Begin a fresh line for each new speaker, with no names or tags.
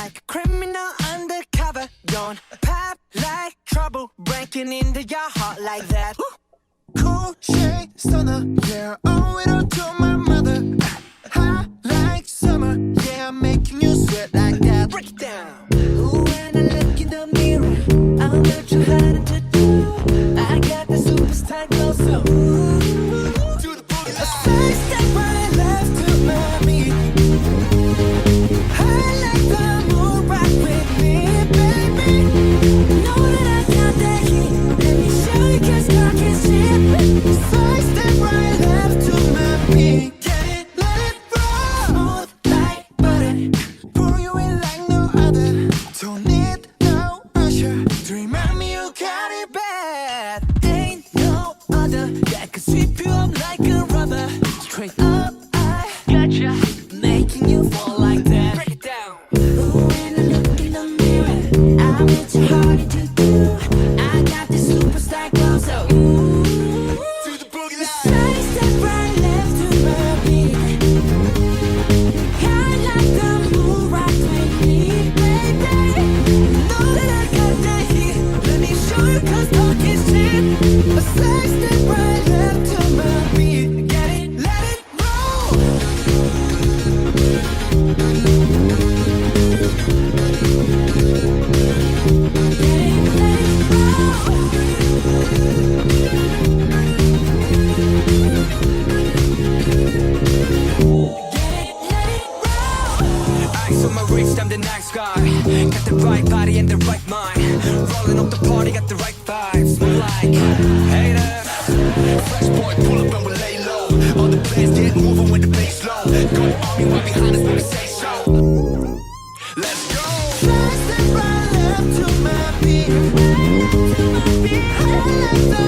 like a criminal undercover. Don't pop like trouble, breaking into your heart like that.
Cool shade stunner, yeah, owe it all to my mother. Hot like summer, yeah, I'm making you sweat like that.
Break it down. Ooh, when I look in the mirror, I'm not too hard to do. I got the superstar glow, so ooh,
Do the boogie
a side step right left to my beat. I like the moon rock with me, baby. Know that I got that heat. Let me show you 'cause talk is cheap.
side step right left to my beat. Get it, let it roll.
Smooth like butter.
Pour you in like no other. Don't need no pressure. To remind me you got it bad.
Ain't no other that can sweep you up like a rubber. Straight up, I gotcha, making you fall like that. Break it down. Ooh, when I look in the mirror, I'm too hard to do. I got this superstar glow, so ooh,
Do the boogie line.
side step right left to my beat. I like the moon rock with me, baby. Know that I got that heat. Let me show you 'cause talk is cheap.
A side step right left to my beat. Get it, let it roll.
Eyes on my wrist, I'm the nice guy. Got the right body and the right mind. Rolling up the party, got the right vibes. More like haters.
Fresh boy, pull up and we lay low. All the players get moving with the bass low. Go army right behind us when we say so. Let's go. Side step right left to my beat. I like the